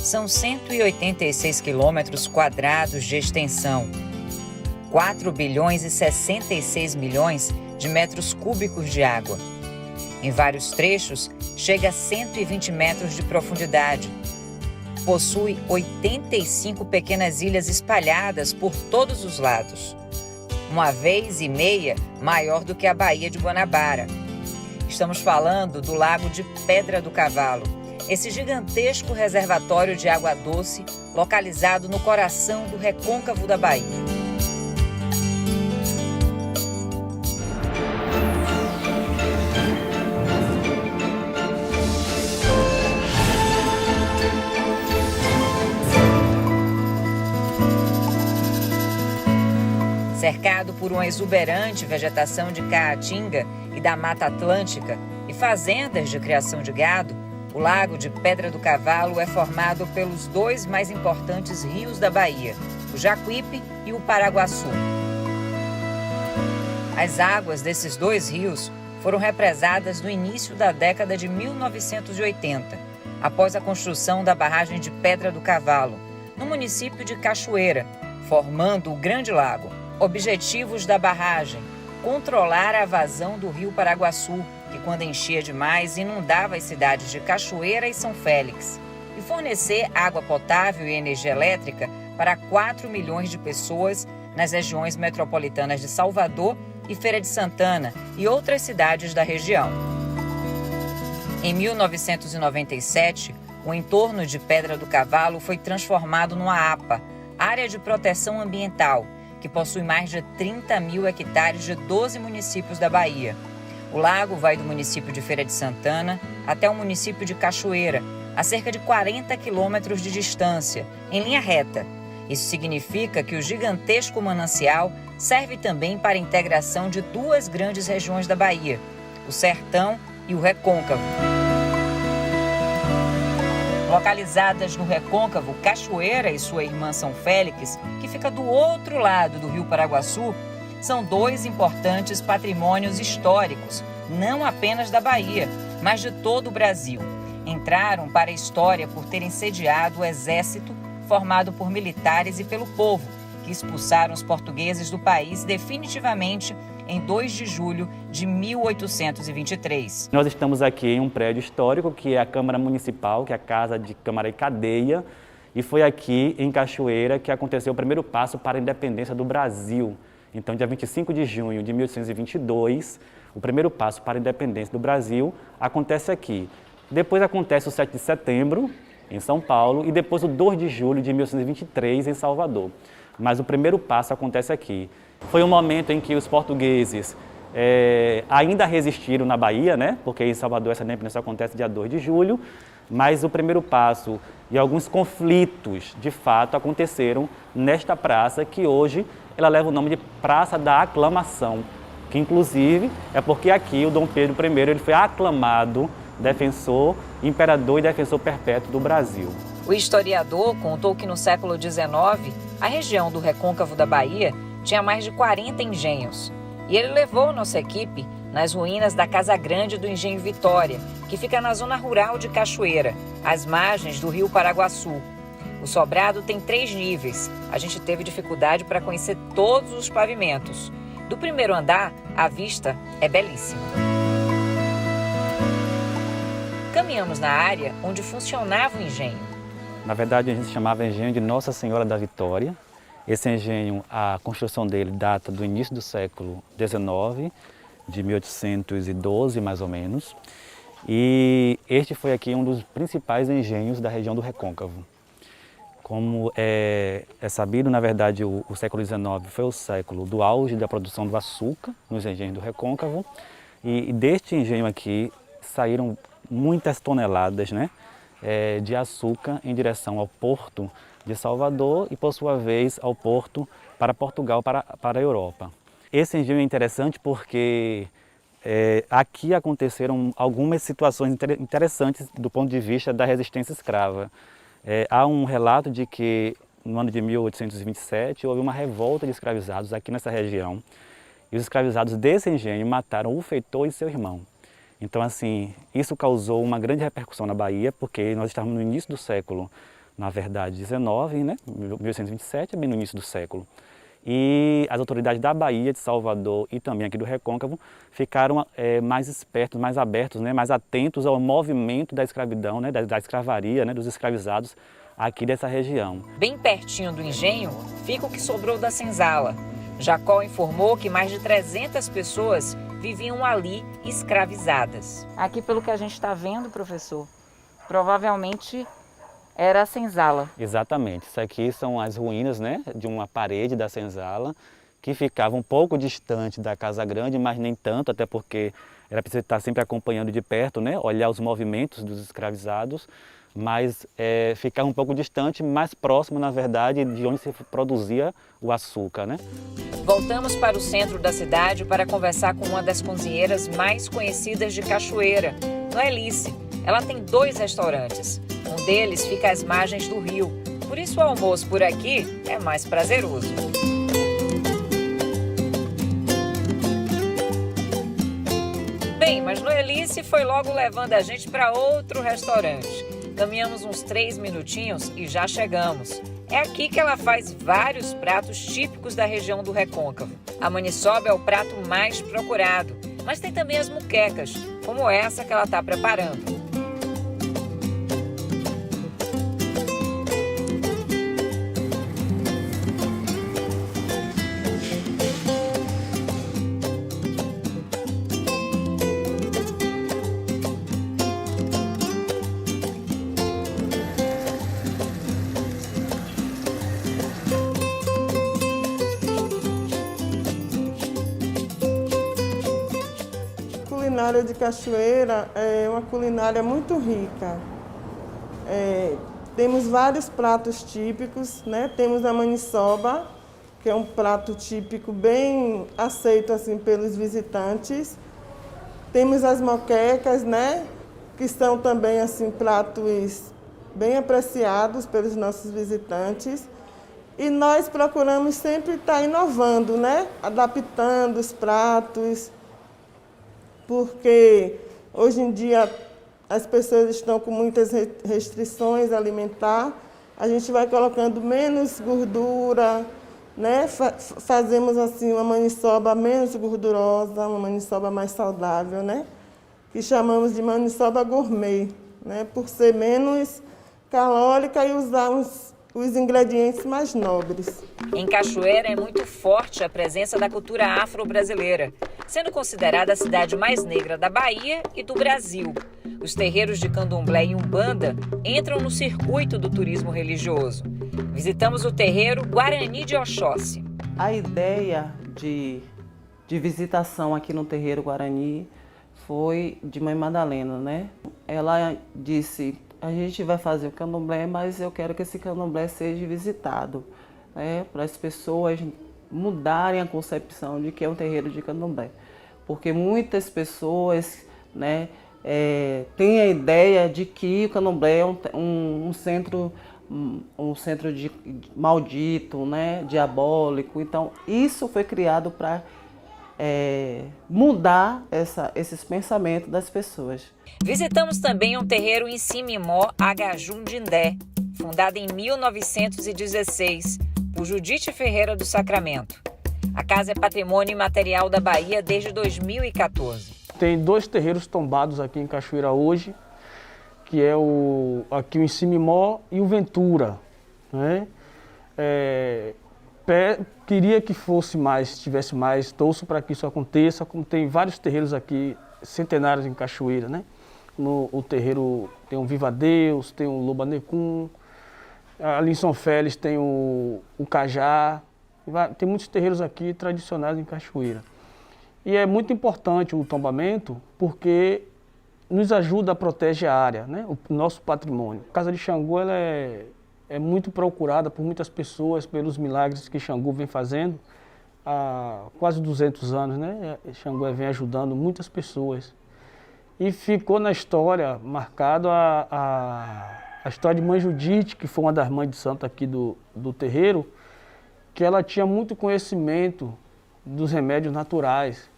São 186 quilômetros quadrados de extensão, 4 bilhões e 66 milhões de metros cúbicos de água. Em vários trechos, chega a 120 metros de profundidade. Possui 85 pequenas ilhas espalhadas por todos os lados, uma vez e meia maior do que a Baía de Guanabara. Estamos falando do Lago de Pedra do Cavalo, esse gigantesco reservatório de água doce localizado no coração do recôncavo da Bahia. Cercado por uma exuberante vegetação de caatinga e da Mata Atlântica e fazendas de criação de gado, o Lago de Pedra do Cavalo é formado pelos dois mais importantes rios da Bahia, o Jacuípe e o Paraguaçu. As águas desses dois rios foram represadas no início da década de 1980, após a construção da barragem de Pedra do Cavalo, no município de Cachoeira, formando o Grande Lago. Objetivos da barragem: controlar a vazão do rio Paraguaçu, que quando enchia demais inundava as cidades de Cachoeira e São Félix, e fornecer água potável e energia elétrica para 4 milhões de pessoas nas regiões metropolitanas de Salvador e Feira de Santana e outras cidades da região. Em 1997, o entorno de Pedra do Cavalo foi transformado numa APA, Área de Proteção Ambiental, que possui mais de 30 mil hectares de 12 municípios da Bahia. O lago vai do município de Feira de Santana até o município de Cachoeira, a cerca de 40 quilômetros de distância, em linha reta. Isso significa que o gigantesco manancial serve também para a integração de duas grandes regiões da Bahia, o Sertão e o Recôncavo. Localizadas no Recôncavo, Cachoeira e sua irmã São Félix, que fica do outro lado do rio Paraguaçu, são dois importantes patrimônios históricos, não apenas da Bahia, mas de todo o Brasil. Entraram para a história por terem sediado o exército formado por militares e pelo povo, que expulsaram os portugueses do país definitivamente em 2 de julho de 1823. Nós estamos aqui em um prédio histórico, que é a Câmara Municipal, que é a Casa de Câmara e Cadeia, e foi aqui em Cachoeira que aconteceu o primeiro passo para a independência do Brasil. Então, dia 25 de junho de 1822, o primeiro passo para a independência do Brasil acontece aqui. Depois acontece o 7 de setembro, em São Paulo, e depois o 2 de julho de 1823, em Salvador. Mas o primeiro passo acontece aqui. Foi um momento em que os portugueses ainda resistiram na Bahia, né? Porque em Salvador essa independência acontece dia 2 de julho, mas o primeiro passo e alguns conflitos, de fato, aconteceram nesta praça, que hoje ela leva o nome de Praça da Aclamação, que inclusive é porque aqui o Dom Pedro I ele foi aclamado defensor, imperador e defensor perpétuo do Brasil. O historiador contou que no século XIX, a região do Recôncavo da Bahia tinha mais de 40 engenhos. E ele levou nossa equipe nas ruínas da Casa Grande do Engenho Vitória, que fica na zona rural de Cachoeira, às margens do rio Paraguaçu. O sobrado tem 3 níveis. A gente teve dificuldade para conhecer todos os pavimentos. Do primeiro andar, a vista é belíssima. Caminhamos na área onde funcionava o engenho. Na verdade, a gente chamava engenho de Nossa Senhora da Vitória. Esse engenho, a construção dele data do início do século XIX, de 1812 mais ou menos. E este foi aqui um dos principais engenhos da região do Recôncavo. Como é sabido, na verdade, o século XIX foi o século do auge da produção do açúcar nos engenhos do Recôncavo. E deste engenho aqui saíram muitas toneladas, né, de açúcar em direção ao porto de Salvador e, por sua vez, ao porto para Portugal, para a Europa. Esse engenho é interessante porque aqui aconteceram algumas situações interessantes do ponto de vista da resistência escrava. Há um relato de que no ano de 1827 houve uma revolta de escravizados aqui nessa região e os escravizados desse engenho mataram o feitor e seu irmão. Então, assim, isso causou uma grande repercussão na Bahia, porque nós estávamos no início do século na verdade 19, né? 1827, bem no início do século. E as autoridades da Bahia, de Salvador e também aqui do Recôncavo ficaram mais espertos, mais abertos, né? Mais atentos ao movimento da escravidão, né? Da escravaria, né? Dos escravizados aqui dessa região. Bem pertinho do engenho fica o que sobrou da senzala. Jacó informou que mais de 300 pessoas viviam ali escravizadas. Aqui, pelo que a gente está vendo, professor, provavelmente era a senzala. Exatamente. Isso aqui são as ruínas, né, de uma parede da senzala que ficava um pouco distante da Casa Grande, mas nem tanto, até porque era preciso estar sempre acompanhando de perto, né, olhar os movimentos dos escravizados, mas ficava um pouco distante, mais próximo, na verdade, de onde se produzia o açúcar, né? Voltamos para o centro da cidade para conversar com uma das cozinheiras mais conhecidas de Cachoeira, Noelice. Ela tem 2 restaurantes. Um deles fica às margens do rio. Por isso o almoço por aqui é mais prazeroso. Bem, mas Noelice foi logo levando a gente para outro restaurante. Caminhamos uns 3 minutinhos e já chegamos. É aqui que ela faz vários pratos típicos da região do Recôncavo. A maniçoba é o prato mais procurado, mas tem também as muquecas, como essa que ela está preparando. A culinária de Cachoeira é uma culinária muito rica. Temos vários pratos típicos, né? Temos a maniçoba, que é um prato típico bem aceito assim, pelos visitantes. Temos as moquecas, né? Que são também assim, pratos bem apreciados pelos nossos visitantes. E nós procuramos sempre estar inovando, né? Adaptando os pratos, porque hoje em dia as pessoas estão com muitas restrições alimentares. A gente vai colocando menos gordura, né? Fazemos assim uma maniçoba menos gordurosa, uma maniçoba mais saudável, né? Que chamamos de maniçoba gourmet, né? Por ser menos calórica e usar os ingredientes mais nobres. Em Cachoeira é muito forte a presença da cultura afro-brasileira, sendo considerada a cidade mais negra da Bahia e do Brasil. Os terreiros de candomblé e umbanda entram no circuito do turismo religioso. Visitamos o terreiro Guarani de Oxóssi. A ideia de visitação aqui no terreiro Guarani foi de Mãe Madalena, né? Ela disse: a gente vai fazer o candomblé, mas eu quero que esse candomblé seja visitado, né? Para as pessoas mudarem a concepção de que é um terreiro de candomblé. Porque muitas pessoas, né, têm a ideia de que o candomblé é um centro de maldito, né, diabólico. Então, isso foi criado para mudar esses pensamentos das pessoas. Visitamos também um terreiro em Simimó, Agajundindé, fundado em 1916 por Judite Ferreira do Sacramento. A casa é patrimônio imaterial da Bahia desde 2014. Tem 2 terreiros tombados aqui em Cachoeira hoje, que é aqui o Simimó e o Ventura, né? Queria que fosse mais, tivesse mais, torço para que isso aconteça, como tem vários terreiros aqui centenários em Cachoeira, né? O terreiro tem o Viva Deus, tem o Lobanecum, ali em São Félix tem o Cajá, tem muitos terreiros aqui tradicionais em Cachoeira. E é muito importante o tombamento porque nos ajuda a proteger a área, né? O nosso patrimônio. A Casa de Xangô ela é muito procurada por muitas pessoas pelos milagres que Xangô vem fazendo há quase 200 anos, né? Xangô vem ajudando muitas pessoas. E ficou na história marcado a história de Mãe Judite, que foi uma das mães de santo aqui do terreiro, que ela tinha muito conhecimento dos remédios naturais.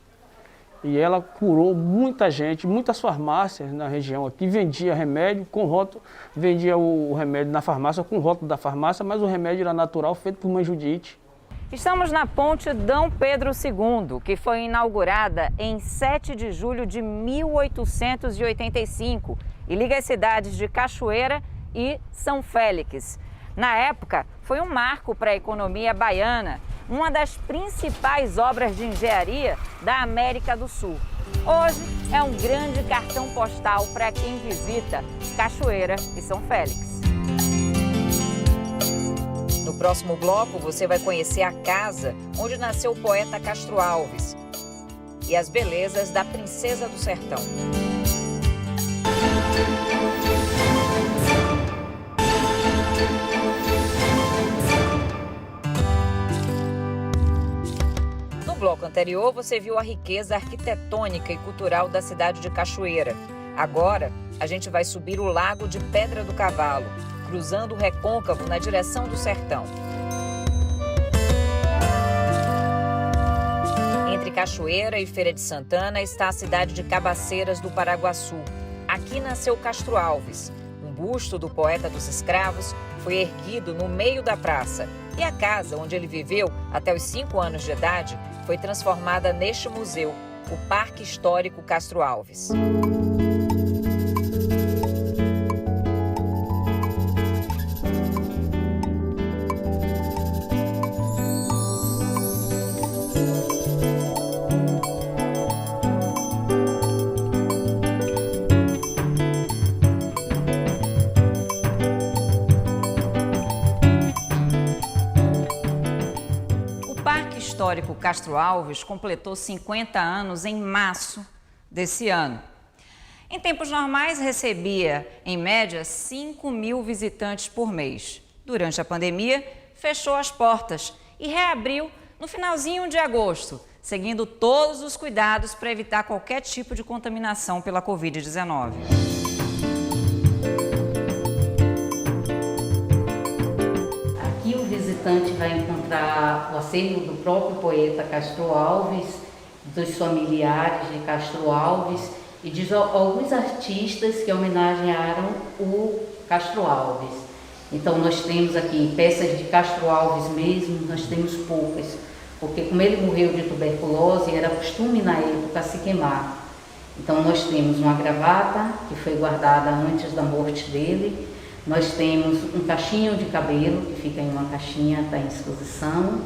E ela curou muita gente, muitas farmácias na região aqui, vendia remédio com rótulo, vendia o remédio na farmácia com rótulo da farmácia, mas o remédio era natural, feito por mãe Judite. Estamos na ponte D. Pedro II, que foi inaugurada em 7 de julho de 1885 e liga as cidades de Cachoeira e São Félix. Na época, foi um marco para a economia baiana, uma das principais obras de engenharia da América do Sul. Hoje é um grande cartão postal para quem visita Cachoeira e São Félix. No próximo bloco, você vai conhecer a casa onde nasceu o poeta Castro Alves e as belezas da Princesa do Sertão. No bloco anterior, você viu a riqueza arquitetônica e cultural da cidade de Cachoeira. Agora, a gente vai subir o Lago de Pedra do Cavalo, cruzando o Recôncavo na direção do sertão. Entre Cachoeira e Feira de Santana está a cidade de Cabaceiras do Paraguaçu. Aqui nasceu Castro Alves. Um busto do poeta dos escravos foi erguido no meio da praça. E a casa onde ele viveu até os 5 anos de idade foi transformada neste museu, o Parque Histórico Castro Alves. O Parque Histórico Castro Alves completou 50 anos em março desse ano. Em tempos normais, recebia, em média, 5.000 visitantes por mês. Durante a pandemia, fechou as portas e reabriu no finalzinho de agosto, seguindo todos os cuidados para evitar qualquer tipo de contaminação pela Covid-19. Aqui o visitante vai encontrar o acervo do próprio poeta Castro Alves, dos familiares de Castro Alves e de alguns artistas que homenagearam o Castro Alves. Então nós temos aqui peças de Castro Alves mesmo, nós temos poucas, porque como ele morreu de tuberculose, era costume na época se queimar. Então nós temos uma gravata que foi guardada antes da morte dele, nós temos um cachinho de cabelo que fica em uma caixinha, está em exposição,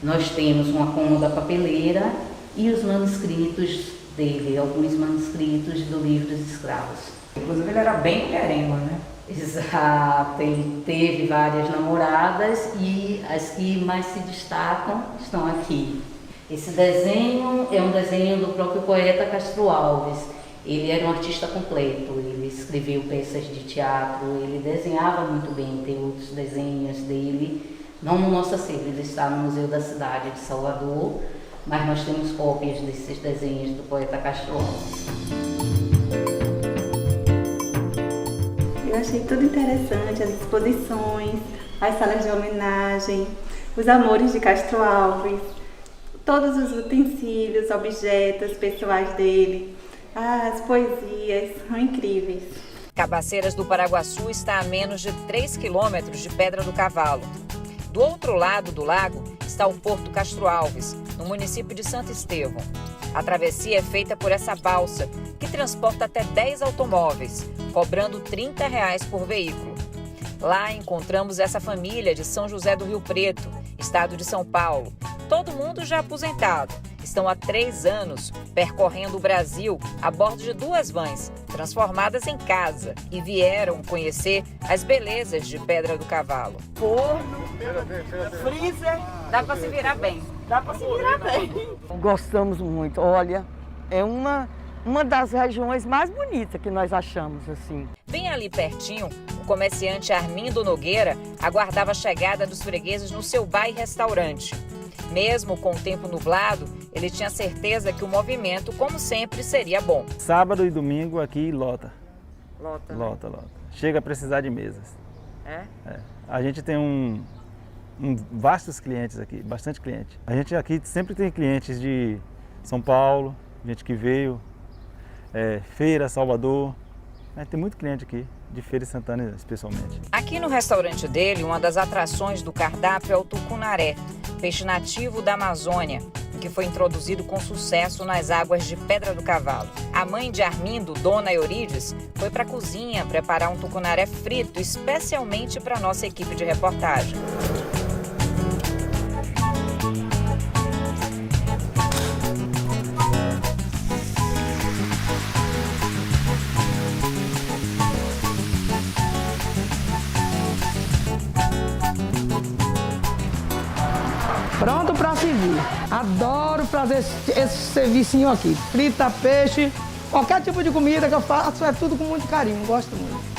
nós temos uma cômoda papeleira e os manuscritos dele, alguns manuscritos do livro dos escravos. Inclusive ele era bem mulherengo, né? Exato, ele teve várias namoradas e as que mais se destacam estão aqui. Esse desenho é um desenho do próprio poeta Castro Alves. Ele era um artista completo, ele escreveu peças de teatro, ele desenhava muito bem, tem outros desenhos dele, não no nosso acervo, ele está no Museu da Cidade de Salvador, mas nós temos cópias desses desenhos do poeta Castro Alves. Eu achei tudo interessante, as exposições, as salas de homenagem, os amores de Castro Alves, todos os utensílios, objetos pessoais dele, as poesias, são incríveis. Cabaceiras do Paraguaçu está a menos de 3 quilômetros de Pedra do Cavalo. Do outro lado do lago está o Porto Castro Alves, no município de Santo Estevão. A travessia é feita por essa balsa, que transporta até 10 automóveis, cobrando R$ 30 por veículo. Lá encontramos essa família de São José do Rio Preto, estado de São Paulo. Todo mundo já aposentado. Estão há 3 anos percorrendo o Brasil a bordo de 2 vans, transformadas em casa, e vieram conhecer as belezas de Pedra do Cavalo. Forno, freezer, Dá para se virar bem. dá para se virar bem. Gostamos muito. Olha, é uma das regiões mais bonitas que nós achamos, assim. Bem ali pertinho, o comerciante Armindo Nogueira aguardava a chegada dos fregueses no seu bar e restaurante. Mesmo com o tempo nublado, ele tinha certeza que o movimento, como sempre, seria bom. Sábado e domingo aqui lota. Lota, Lota. Chega a precisar de mesas. É? A gente tem vastos clientes aqui, bastante cliente. A gente aqui sempre tem clientes de São Paulo, gente que veio, Feira, Salvador, tem muito cliente aqui, de Feira de Santana especialmente. Aqui no restaurante dele, uma das atrações do cardápio é o tucunaré, peixe nativo da Amazônia, que foi introduzido com sucesso nas águas de Pedra do Cavalo. A mãe de Armindo, Dona Eurides, foi para a cozinha preparar um tucunaré frito especialmente para a nossa equipe de reportagem. Pronto para servir. Adoro fazer esse servicinho aqui. Frita, peixe, qualquer tipo de comida que eu faço é tudo com muito carinho. Gosto muito.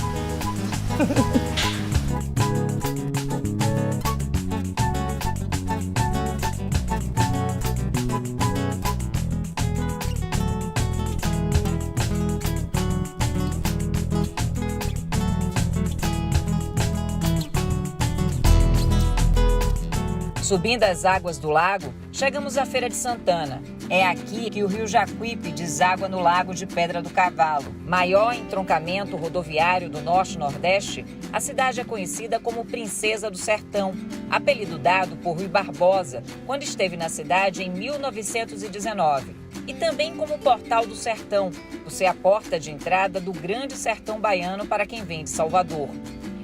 Subindo as águas do lago, chegamos à Feira de Santana. É aqui que o rio Jacuípe deságua no Lago de Pedra do Cavalo. Maior entroncamento rodoviário do Norte-Nordeste, a cidade é conhecida como Princesa do Sertão, apelido dado por Rui Barbosa, quando esteve na cidade em 1919. E também como Portal do Sertão, por ser a porta de entrada do Grande Sertão Baiano para quem vem de Salvador.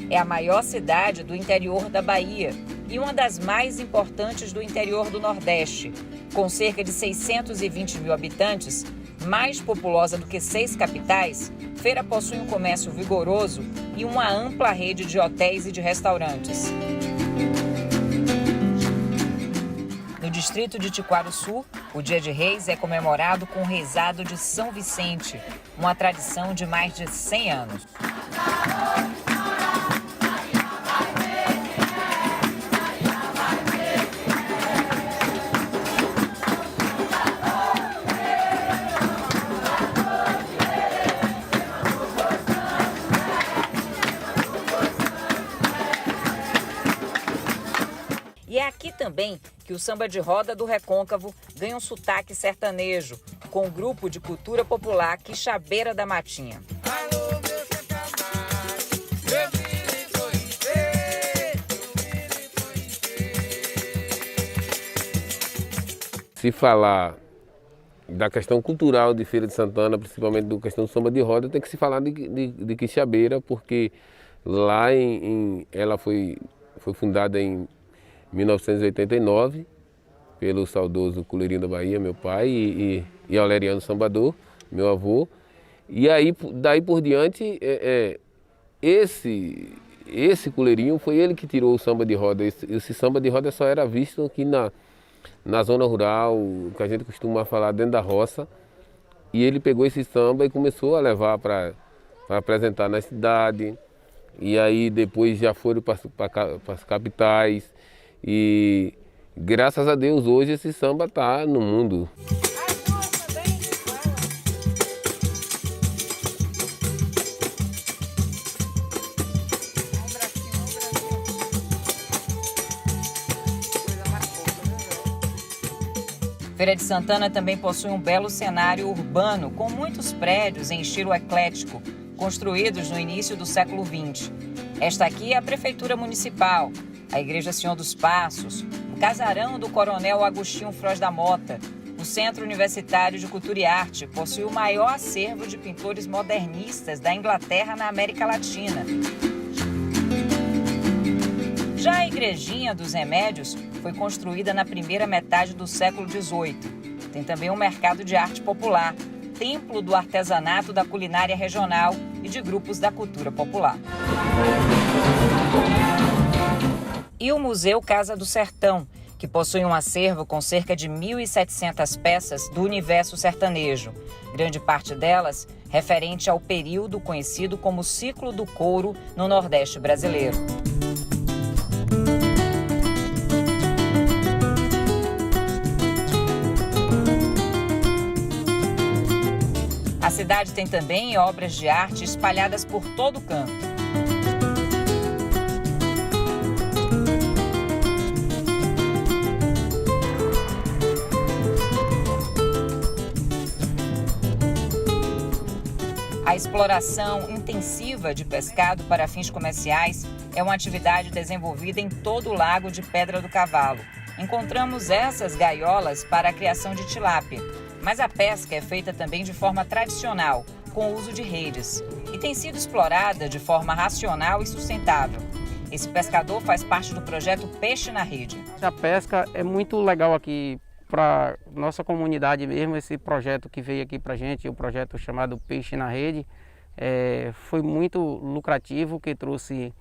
É a maior cidade do interior da Bahia e uma das mais importantes do interior do Nordeste. Com cerca de 620 mil habitantes, mais populosa do que 6 capitais, Feira possui um comércio vigoroso e uma ampla rede de hotéis e de restaurantes. No distrito de Tiquaruçu, o Dia de Reis é comemorado com o rezado de São Vicente, uma tradição de mais de 100 anos. E é aqui também que o samba de roda do Recôncavo ganha um sotaque sertanejo, com o grupo de cultura popular Quixabeira da Matinha. Se falar da questão cultural de Feira de Santana, principalmente da questão do samba de roda, tem que se falar de Quixabeira, porque lá ela foi fundada em 1989, pelo saudoso Coleirinho da Bahia, meu pai, e Aureliano Sambador, meu avô. E aí, daí por diante, esse Coleirinho foi ele que tirou o samba de roda. Esse samba de roda só era visto aqui na zona rural, que a gente costuma falar dentro da roça. E ele pegou esse samba e começou a levar para apresentar na cidade. E aí depois já foram para as capitais. E graças a Deus hoje esse samba está no mundo. Feira de Santana também possui um belo cenário urbano, com muitos prédios em estilo eclético, construídos no início do século XX. Esta aqui é a Prefeitura Municipal, a Igreja Senhor dos Passos, o Casarão do Coronel Agostinho Froz da Mota. O Centro Universitário de Cultura e Arte possui o maior acervo de pintores modernistas da Inglaterra na América Latina. Já a Igrejinha dos Remédios foi construída na primeira metade do século XVIII. Tem também um mercado de arte popular, templo do artesanato da culinária regional e de grupos da cultura popular. E o Museu Casa do Sertão, que possui um acervo com cerca de 1.700 peças do universo sertanejo, grande parte delas referente ao período conhecido como ciclo do couro no Nordeste brasileiro. A cidade tem também obras de arte espalhadas por todo o canto. A exploração intensiva de pescado para fins comerciais é uma atividade desenvolvida em todo o lago de Pedra do Cavalo. Encontramos essas gaiolas para a criação de tilápia, mas a pesca é feita também de forma tradicional, com o uso de redes, e tem sido explorada de forma racional e sustentável. Esse pescador faz parte do projeto Peixe na Rede. A pesca é muito legal aqui para nossa comunidade mesmo, esse projeto que veio aqui para a gente, o projeto chamado Peixe na Rede, foi muito lucrativo, que trouxe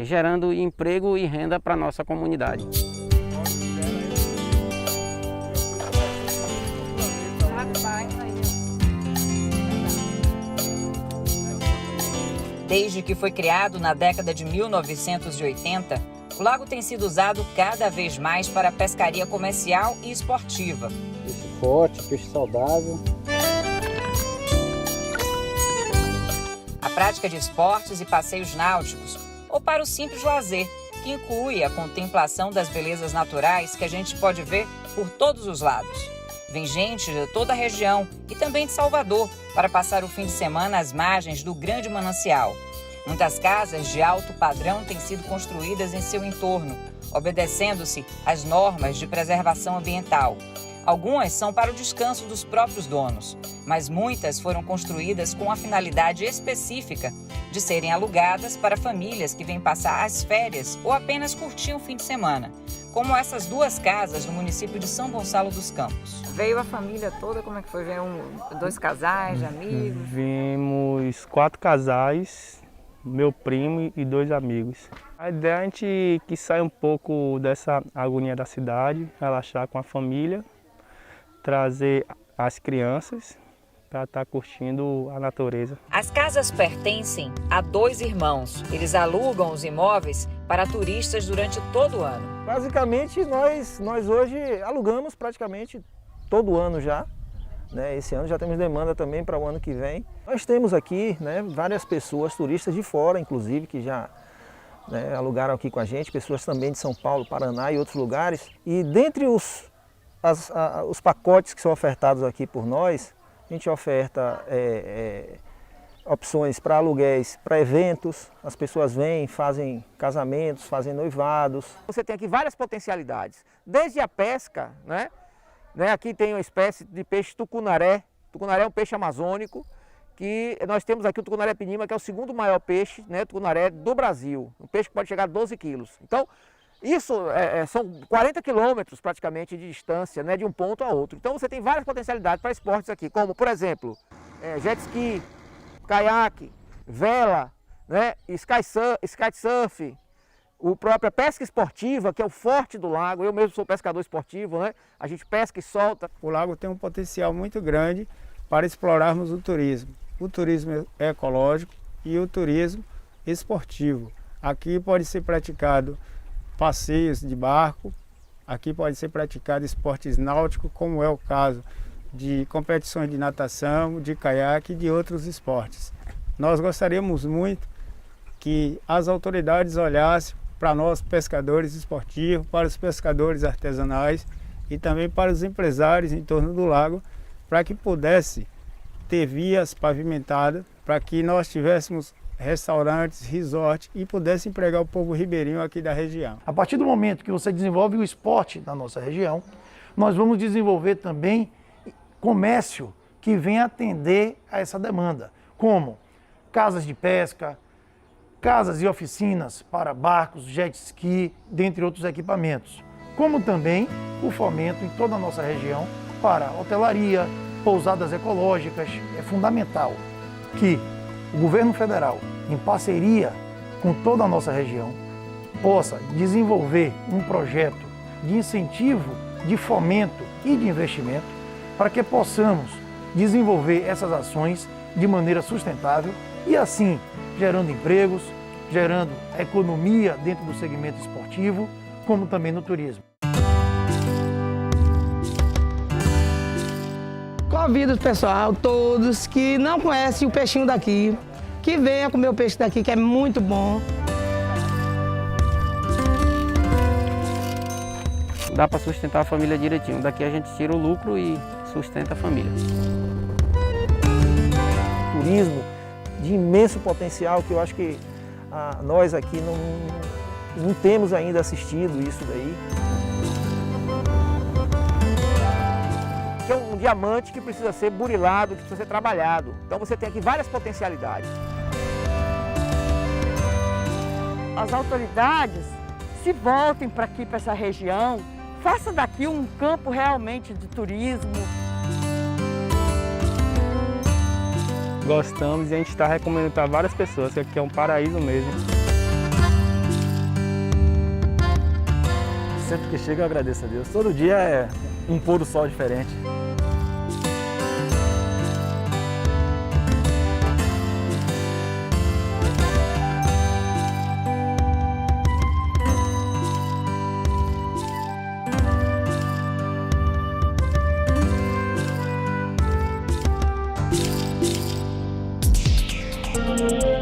gerando emprego e renda para a nossa comunidade. Desde que foi criado na década de 1980, o lago tem sido usado cada vez mais para pescaria comercial e esportiva. Peixe forte, peixe saudável. A prática de esportes e passeios náuticos, ou para o simples lazer, que inclui a contemplação das belezas naturais que a gente pode ver por todos os lados. Vem gente de toda a região e também de Salvador para passar o fim de semana às margens do grande manancial. Muitas casas de alto padrão têm sido construídas em seu entorno, obedecendo-se às normas de preservação ambiental. Algumas são para o descanso dos próprios donos, mas muitas foram construídas com a finalidade específica de serem alugadas para famílias que vêm passar as férias ou apenas curtir um fim de semana, como essas duas casas no município de São Gonçalo dos Campos. Veio a família toda? Como é que foi? Veio dois casais de amigos? Vimos 4 casais, meu primo e 2 amigos. A ideia é a gente que saia um pouco dessa agonia da cidade, relaxar com a família, trazer as crianças para estar curtindo a natureza. As casas pertencem a 2 irmãos. Eles alugam os imóveis para turistas durante todo o ano. Basicamente, nós hoje alugamos praticamente todo ano já. Esse ano já temos demanda também para o ano que vem. Nós temos aqui várias pessoas, turistas de fora, inclusive, que já alugaram aqui com a gente, pessoas também de São Paulo, Paraná e outros lugares. E dentre os pacotes que são ofertados aqui por nós, a gente oferta opções para aluguéis, para eventos, as pessoas vêm, fazem casamentos, fazem noivados. Você tem aqui várias potencialidades, desde a pesca, aqui tem uma espécie de peixe tucunaré. Tucunaré é um peixe amazônico, que nós temos aqui o tucunaré-pinima, que é o segundo maior peixe, tucunaré do Brasil, um peixe que pode chegar a 12 quilos. Então, isso são 40 quilômetros praticamente de distância, de um ponto a outro. Então você tem várias potencialidades para esportes aqui, como por exemplo, jet ski, caiaque, vela, kitesurf, a própria pesca esportiva, que é o forte do lago. Eu mesmo sou pescador esportivo, a gente pesca e solta. O lago tem um potencial muito grande para explorarmos o turismo ecológico e o turismo esportivo. Aqui pode ser praticado passeios de barco, aqui pode ser praticado esportes náuticos, como é o caso de competições de natação, de caiaque e de outros esportes. Nós gostaríamos muito que as autoridades olhassem para nós pescadores esportivos, para os pescadores artesanais e também para os empresários em torno do lago, para que pudesse ter vias pavimentadas, para que nós tivéssemos restaurantes, resorts e pudesse empregar o povo ribeirinho aqui da região. A partir do momento que você desenvolve o esporte na nossa região, nós vamos desenvolver também comércio que venha atender a essa demanda, como casas de pesca, casas e oficinas para barcos, jet ski, dentre outros equipamentos, como também o fomento em toda a nossa região para hotelaria, pousadas ecológicas. É fundamental que o governo federal, em parceria com toda a nossa região, possa desenvolver um projeto de incentivo, de fomento e de investimento para que possamos desenvolver essas ações de maneira sustentável e assim gerando empregos, gerando economia dentro do segmento esportivo, como também no turismo. Convido o pessoal, todos que não conhecem o peixinho daqui, que venha comer o peixe daqui, que é muito bom. Dá para sustentar a família direitinho. Daqui a gente tira o lucro e sustenta a família. O turismo de imenso potencial, que eu acho que nós aqui não temos ainda assistido isso daí. Que é um diamante que precisa ser burilado, que precisa ser trabalhado. Então você tem aqui várias potencialidades. As autoridades se voltem para aqui, para essa região, faça daqui um campo realmente de turismo. Gostamos e a gente está recomendando para várias pessoas, que aqui é um paraíso mesmo. Sempre que chega eu agradeço a Deus. Todo dia é um pôr do sol diferente. Música